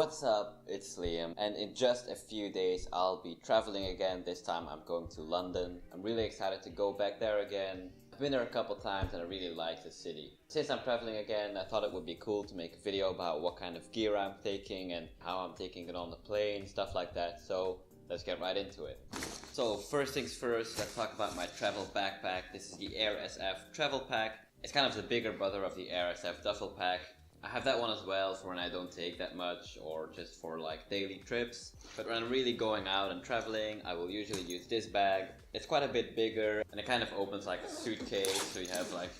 What's up, it's Liam, and in just a few days I'll be traveling again. This time I'm going to London. I'm really excited to go back there again. I've been there a couple times and I really like the city. Since I'm traveling again, I thought it would be cool to make a video about what kind of gear I'm taking and how I'm taking it on the plane, stuff like that. So let's get right into it. So first things first, let's talk about my travel backpack. This is the Aer SF Travel Pack. It's kind of the bigger brother of the Aer SF Duffel Pack. I have that one as well for when I don't take that much or just for like daily trips. But when I'm really going out and traveling, I will usually use this bag. It's quite a bit bigger and it kind of opens like a suitcase, so you have like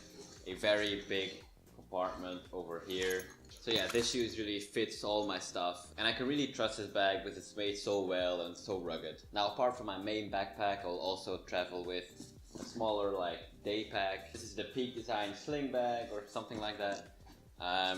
a very big compartment over here. So yeah, this usually fits all my stuff and I can really trust this bag because it's made so well and so rugged. Now apart from my main backpack, I'll also travel with a smaller like day pack. This is the Peak Design Sling bag or something like that.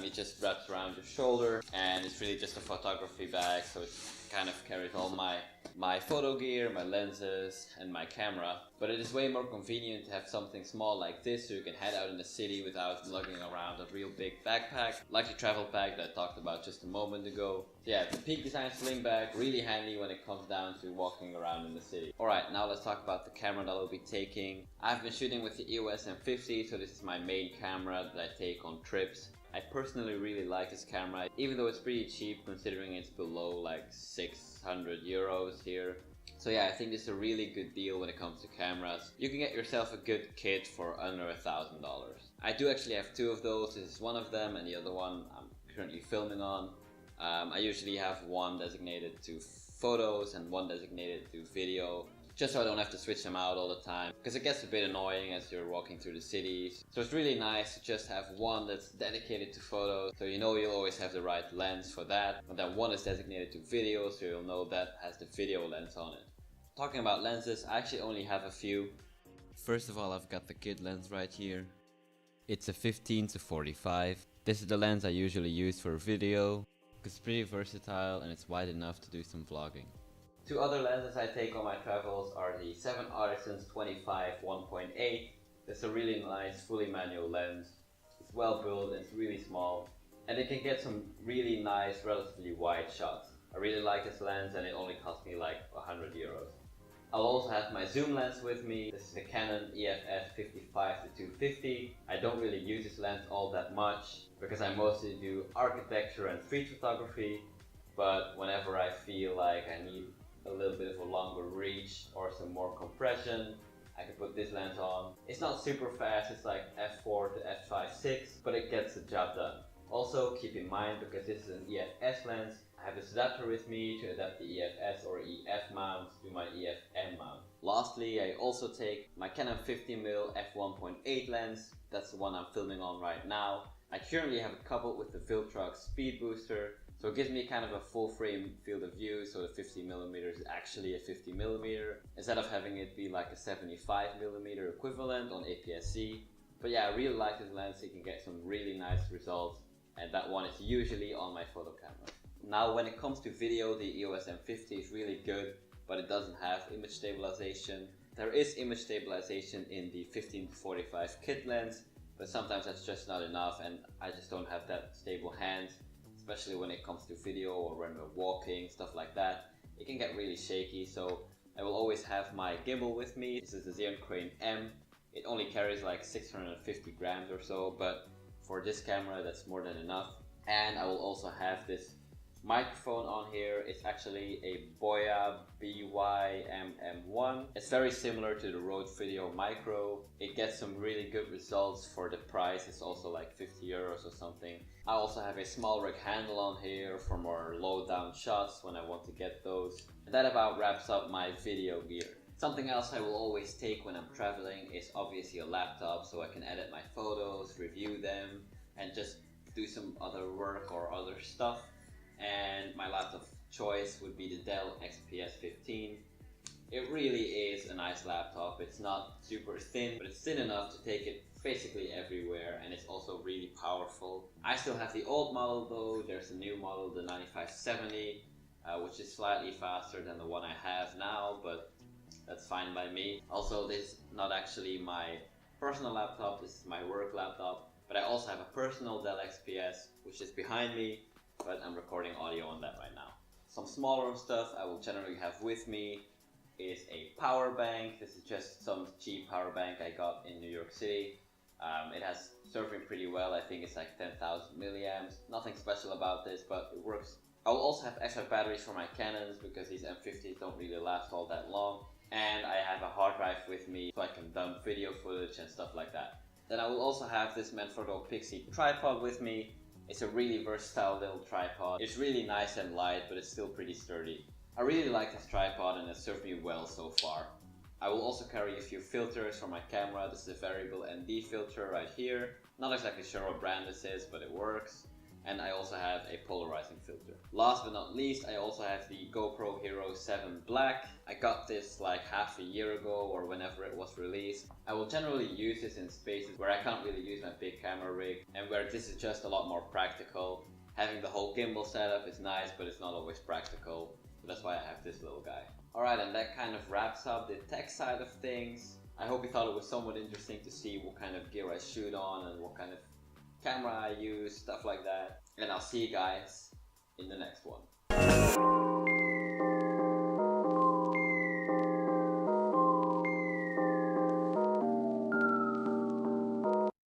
It just wraps around your shoulder and it's really just a photography bag, so it kind of carries all my photo gear, my lenses and my camera. But it is way more convenient to have something small like this so you can head out in the city without lugging around a real big backpack like the travel pack that I talked about just a moment ago. So yeah, the Peak Design Sling bag, really handy when it comes down to walking around in the city. Alright, now let's talk about the camera that I'll be taking. I've been shooting with the EOS M50, so this is my main camera that I take on trips. I personally really like this camera, even though it's pretty cheap considering it's below like 600 euros here. So yeah, I think this is a really good deal when it comes to cameras. You can get yourself a good kit for under $1,000. I do actually have two of those. This is one of them and the other one I'm currently filming on. I usually have one designated to photos and one designated to video, just so I don't have to switch them out all the time, because it gets a bit annoying as you're walking through the cities. So it's really nice to just have one that's dedicated to photos, so you know you'll always have the right lens for that. And then one is designated to video, so you'll know that has the video lens on it. Talking about lenses, I actually only have a few. First of all, I've got the kit lens right here. It's a 15-45. This is the lens I usually use for video, because it's pretty versatile and it's wide enough to do some vlogging. Two other lenses I take on my travels are the 7 Artisans 25 1.8. It's a really nice fully manual lens. It's well built and it's really small, and it can get some really nice relatively wide shots. I really like this lens and it only cost me like 100 euros. I'll also have my zoom lens with me. This is the Canon EF-S 55-250. I don't really use this lens all that much because I mostly do architecture and street photography, but whenever I feel like I need a little bit of a longer reach or some more compression, I can put this lens on. It's not super fast, it's like f4 to f5.6, but it gets the job done. Also keep in mind, because this is an EF-S lens, I have this adapter with me to adapt the EF-S or EF mount to my EF-M mount. Lastly, I also take my Canon 50mm f1.8 lens. That's the one I'm filming on right now. I currently have it coupled with the Viltrox Speed Booster, so it gives me kind of a full frame field of view, so the 50mm is actually a 50mm instead of having it be like a 75mm equivalent on APS-C. But yeah, I really like this lens, so you can get some really nice results, and that one is usually on my photo camera. Now when it comes to video, the EOS M50 is really good, but it doesn't have image stabilization. There is image stabilization in the 15-45 kit lens, but sometimes that's just not enough and I just don't have that stable hand. Especially when it comes to video or when we're walking, stuff like that. It can get really shaky, so I will always have my gimbal with me. This is the Zhiyun Crane M. It only carries like 650 grams or so, but for this camera that's more than enough. And I will also have this microphone on here. It's actually a Boya BY-MM1. It's very similar to the Rode Video Micro. It gets some really good results for the price. It's also like 50 euros or something. I also have a SmallRig handle on here for more low down shots when I want to get those. And that about wraps up my video gear. Something else I will always take when I'm traveling is obviously a laptop, so I can edit my photos, review them, and just do some other work or other stuff. And my laptop of choice would be the Dell XPS 15. It really is a nice laptop. It's not super thin, but it's thin enough to take it basically everywhere, and it's also really powerful. I still have the old model though. There's a new model, the 9570, which is slightly faster than the one I have now, but that's fine by me. Also, this is not actually my personal laptop, this is my work laptop, but I also have a personal Dell XPS, which is behind me. but I'm recording audio on that right now. Some smaller stuff I will generally have with me is a power bank. This is just some cheap power bank I got in New York City. It has surfing pretty well. I think it's like 10,000 milliamps. Nothing special about this, but it works. I will also have extra batteries for my Canons because these M50s don't really last all that long. And I have a hard drive with me so I can dump video footage and stuff like that. Then I will also have this Manfrotto Pixi tripod with me. It's a really versatile little tripod. It's really nice and light, but it's still pretty sturdy. I really like this tripod and it served me well so far. I will also carry a few filters for my camera. This is a variable ND filter right here. Not exactly sure what brand this is, but it works. And I also have a polarizing filter. Last but not least, I also have the GoPro Hero 7 Black. I got this like half a year ago or whenever it was released. I will generally use this in spaces where I can't really use my big camera rig and where this is just a lot more practical. Having the whole gimbal setup is nice, but it's not always practical. So that's why I have this little guy. Alright, and that kind of wraps up the tech side of things. I hope you thought it was somewhat interesting to see what kind of gear I shoot on and what kind of camera I use, stuff like that. And I'll see you guys in the next one.